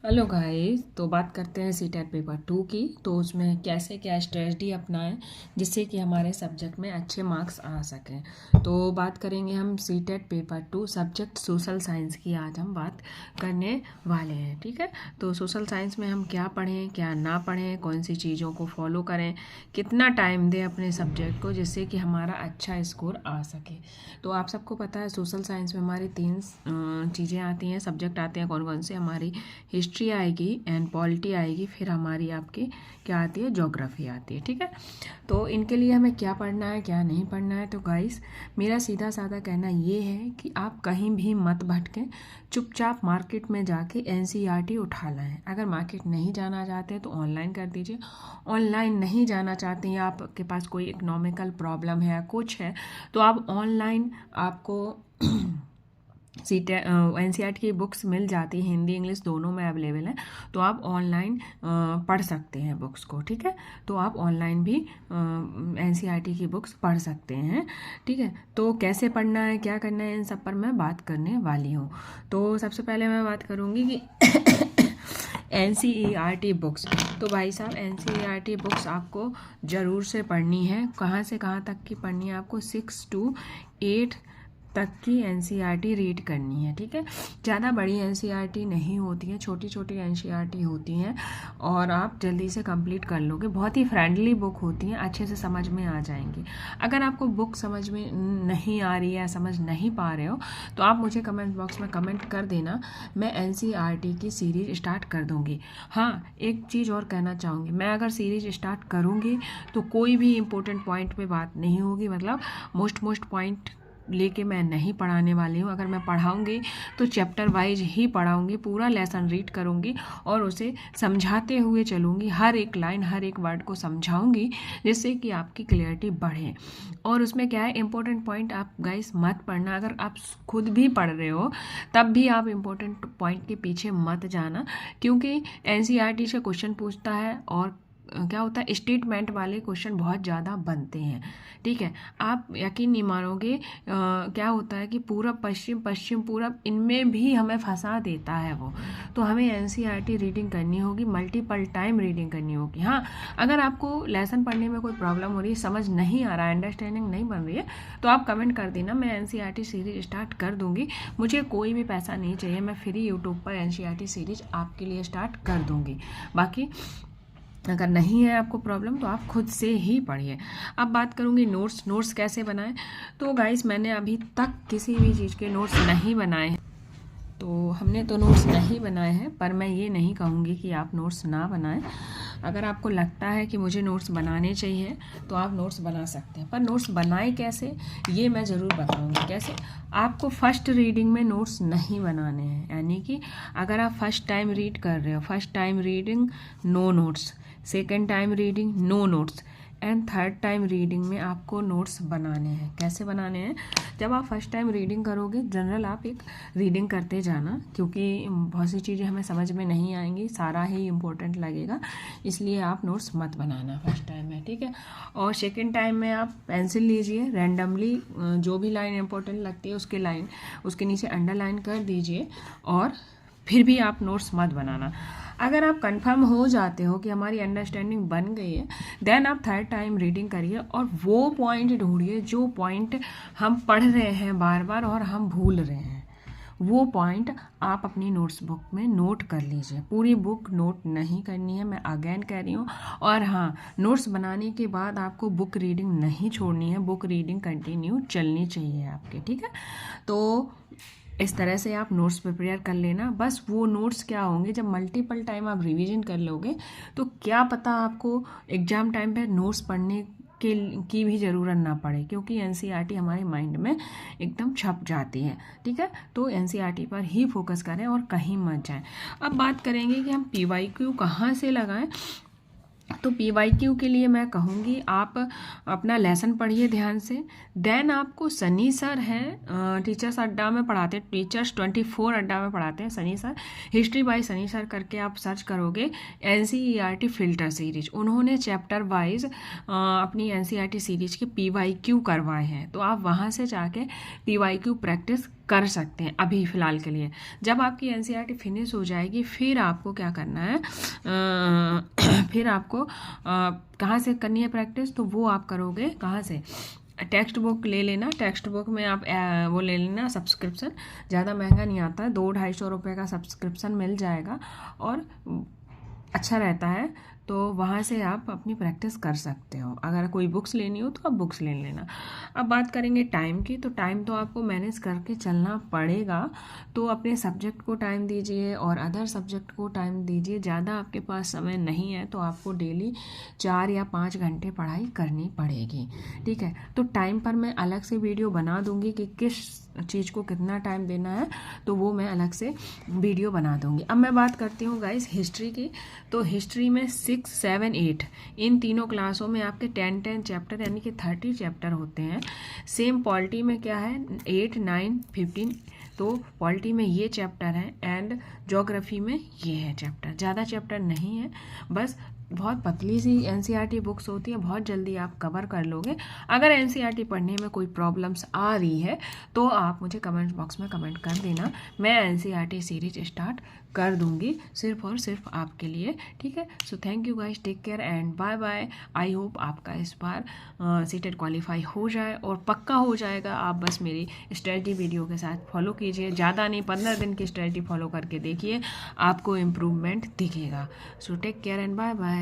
Hello guys, तो बात करते हैं सीटेट पेपर 2 की। तो उसमें कैसे क्या स्ट्रेटजी अपनाएं जिससे कि हमारे सब्जेक्ट में अच्छे मार्क्स आ सकें। तो बात करेंगे हम CTET paper 2 subject social science की आज हम बात करने वाले हैं। ठीक है, तो सोशल साइंस में हम क्या पढ़ें क्या ना पढ़ें, कौन सी चीज़ों को फॉलो करें, कितना टाइम दें अपने सब्जेक्ट को जिससे कि हमारा अच्छा स्कोर आ सके। तो आप सबको पता है सोशल साइंस में हमारी 3 चीज़ें आती हैं, सब्जेक्ट आते हैं। कौन कौन से? हमारी हिस्ट्री आएगी एंड पॉलिटी आएगी, फिर हमारी आपकी क्या आती है, ज्योग्राफी आती है। ठीक है, तो इनके लिए हमें क्या पढ़ना है क्या नहीं पढ़ना है। तो गाइस, मेरा सीधा साधा कहना ये है कि आप कहीं भी मत भटकें, चुपचाप मार्केट में जाके एनसीईआरटी उठा लाएं। अगर मार्केट नहीं जाना चाहते हैं तो ऑनलाइन कर दीजिए। ऑनलाइन नहीं जाना चाहते हैं, आपके पास कोई इकोनॉमिकल प्रॉब्लम है या कुछ है, तो आप ऑनलाइन आपको एनसीईआरटी की बुक्स मिल जाती है, हिंदी इंग्लिश दोनों में अवेलेबल है। तो आप ऑनलाइन पढ़ सकते हैं बुक्स को। ठीक है, तो आप ऑनलाइन भी एनसीईआरटी की बुक्स पढ़ सकते हैं। ठीक है, तो कैसे पढ़ना है क्या करना है इन सब पर मैं बात करने वाली हूँ। तो सबसे पहले मैं बात करूँगी कि एनसीईआरटी बुक्स। तो भाई साहब, एनसीईआरटी बुक्स आपको ज़रूर से पढ़नी है। कहाँ से कहाँ तक की पढ़नी है? आपको 6 to 8 तक की एनसीईआरटी रीड करनी है। ठीक है, ज़्यादा बड़ी एनसीईआरटी नहीं होती है, छोटी छोटी एनसीईआरटी होती हैं और आप जल्दी से कंप्लीट कर लोगे। बहुत ही फ्रेंडली बुक होती हैं, अच्छे से समझ में आ जाएंगी। अगर आपको बुक समझ में नहीं आ रही है, समझ नहीं पा रहे हो, तो आप मुझे कमेंट बॉक्स में कमेंट कर देना, मैं एनसीईआरटी की सीरीज स्टार्ट कर दूँगी। हाँ, एक चीज़ और कहना चाहूँगी, मैं अगर सीरीज स्टार्ट करूँगी तो कोई भी इम्पोर्टेंट पॉइंट पे बात नहीं होगी, मतलब मोस्ट पॉइंट लेके मैं नहीं पढ़ाने वाली हूँ। अगर मैं पढ़ाऊँगी तो चैप्टर वाइज ही पढ़ाऊँगी, पूरा लेसन रीड करूँगी और उसे समझाते हुए चलूँगी। हर एक लाइन हर एक वर्ड को समझाऊँगी जिससे कि आपकी क्लियरिटी बढ़े। और उसमें क्या है, इंपॉर्टेंट पॉइंट आप गाइस मत पढ़ना। अगर आप खुद भी पढ़ रहे हो तब भी आप इंपॉर्टेंट पॉइंट के पीछे मत जाना, क्योंकि एनसीईआरटी से क्वेश्चन पूछता है और क्या होता है, स्टेटमेंट वाले क्वेश्चन बहुत ज़्यादा बनते हैं। ठीक है, आप यकीन नहीं मानोगे, क्या होता है कि पूरब पश्चिम पश्चिम पूरब इनमें भी हमें फंसा देता है वो। तो हमें एनसीईआरटी रीडिंग करनी होगी, मल्टीपल टाइम रीडिंग करनी होगी। हाँ, अगर आपको लेसन पढ़ने में कोई प्रॉब्लम हो रही है, समझ नहीं आ रहा है, अंडरस्टैंडिंग नहीं बन रही है, तो आप कमेंट कर देना, मैं एनसीईआरटी सीरीज स्टार्ट कर दूंगी। मुझे कोई भी पैसा नहीं चाहिए, मैं फ्री यूट्यूब पर एनसीईआरटी सीरीज आपके लिए स्टार्ट कर दूंगी। बाकी अगर नहीं है आपको प्रॉब्लम तो आप खुद से ही पढ़िए। अब बात करूँगी नोट्स कैसे बनाएं। तो गाइस, मैंने अभी तक किसी भी चीज़ के नोट्स नहीं बनाए हैं। तो हमने तो नोट्स नहीं बनाए हैं, पर मैं ये नहीं कहूँगी कि आप नोट्स ना बनाएं। अगर आपको लगता है कि मुझे नोट्स बनाने चाहिए तो आप नोट्स बना सकते हैं, पर नोट्स बनाए कैसे ये मैं ज़रूर बताऊँगी। कैसे? आपको फर्स्ट रीडिंग में नोट्स नहीं बनाने हैं, यानी कि अगर आप फर्स्ट टाइम रीड कर रहे हो, first time reading no notes, second time reading no notes and third time reading में आपको नोट्स बनाने हैं। कैसे बनाने हैं? जब आप फर्स्ट टाइम रीडिंग करोगे, जनरल आप एक रीडिंग करते जाना, क्योंकि बहुत सी चीज़ें हमें समझ में नहीं आएंगी, सारा ही इम्पोर्टेंट लगेगा, इसलिए आप नोट्स मत बनाना फर्स्ट टाइम में। ठीक है, और सेकेंड टाइम में आप पेंसिल लीजिए, रैंडमली जो भी लाइन इम्पोर्टेंट लगती है उसके नीचे अंडरलाइन कर दीजिए, और फिर भी आप नोट्स मत बनाना। अगर आप कंफर्म हो जाते हो कि हमारी अंडरस्टैंडिंग बन गई है, देन आप थर्ड टाइम रीडिंग करिए और वो पॉइंट ढूंढिए जो पॉइंट हम पढ़ रहे हैं बार बार और हम भूल रहे हैं। वो पॉइंट आप अपनी नोट्स बुक में नोट कर लीजिए। पूरी बुक नोट नहीं करनी है, मैं अगेन कह रही हूँ। और हाँ, नोट्स बनाने के बाद आपको बुक रीडिंग नहीं छोड़नी है, बुक रीडिंग कंटिन्यू चलनी चाहिए आपके। ठीक है, तो इस तरह से आप नोट्स प्रिपेयर कर लेना। बस वो नोट्स क्या होंगे, जब मल्टीपल टाइम आप रिवीजन कर लोगे तो क्या पता आपको एग्जाम टाइम पे नोट्स पढ़ने की भी ज़रूरत ना पड़े, क्योंकि एनसीईआरटी हमारे माइंड में एकदम छप जाती है। ठीक है, तो एनसीईआरटी पर ही फोकस करें और कहीं मत जाएं। अब बात करेंगे कि हम पीवाईक्यू कहाँ से लगाएं। तो पीवाईक्यू के लिए मैं कहूँगी आप अपना लेसन पढ़िए ध्यान से। देन आपको सनी सर हैं, टीचर्स अड्डा में पढ़ाते हैं, टीचर्स 24 अड्डा में पढ़ाते हैं Sunny sir, history by Sunny sir करके आप सर्च करोगे, एनसीईआरटी फिल्टर सीरीज, उन्होंने चैप्टर वाइज अपनी एनसीईआरटी सीरीज के पीवाईक्यू करवाए हैं। तो आप वहाँ से जाके पीवाईक्यू प्रैक्टिस कर सकते हैं अभी फ़िलहाल के लिए। जब आपकी एनसीईआरटी फिनिश हो जाएगी फिर आपको क्या करना है, फिर आपको कहाँ से करनी है प्रैक्टिस, तो वो आप करोगे कहाँ से, टेक्स्ट बुक ले लेना। टेक्स्ट बुक में आप वो ले लेना सब्सक्रिप्शन, ज़्यादा महंगा नहीं आता है, 200-250 का सब्सक्रिप्शन मिल जाएगा और अच्छा रहता है। तो वहाँ से आप अपनी प्रैक्टिस कर सकते हो। अगर कोई बुक्स लेनी हो तो आप बुक्स ले लेना। अब बात करेंगे टाइम की, तो टाइम तो आपको मैनेज करके चलना पड़ेगा। तो अपने सब्जेक्ट को टाइम दीजिए और अदर सब्जेक्ट को टाइम दीजिए। ज़्यादा आपके पास समय नहीं है तो आपको डेली 4 या 5 घंटे पढ़ाई करनी पड़ेगी, ठीक है। तो टाइम पर मैं अलग से वीडियो बना दूँगी कि किस चीज़ को कितना टाइम देना है, तो वो मैं अलग से वीडियो बना दूँगी। अब मैं बात करती हूँ गाइस हिस्ट्री की। तो हिस्ट्री में 6, 7, 8 इन तीनों क्लासों में आपके 10 चैप्टर यानी कि 30 चैप्टर होते हैं। सेम पॉलिटी में क्या है, 8, 9, 15, तो पॉलिटी में ये चैप्टर है एंड ज्योग्राफी में ये है चैप्टर। ज़्यादा चैप्टर नहीं है, बस बहुत पतली सी एनसीईआरटी बुक्स होती है, बहुत जल्दी आप कवर कर लोगे। अगर एनसीईआरटी पढ़ने में कोई प्रॉब्लम्स आ रही है तो आप मुझे कमेंट बॉक्स में कमेंट कर देना, मैं एनसीईआरटी सीरीज स्टार्ट कर दूंगी सिर्फ और सिर्फ आपके लिए, ठीक है। So thank you guys, take care and bye bye. I hope आपका इस बार सीटेट क्वालिफाई हो जाए और पक्का हो जाएगा। आप बस मेरी स्ट्रेटजी वीडियो के साथ फॉलो कीजिए, ज़्यादा नहीं, 15 दिन की स्ट्रेटजी फॉलो करके देखिए, आपको इम्प्रूवमेंट दिखेगा। So take care and bye bye.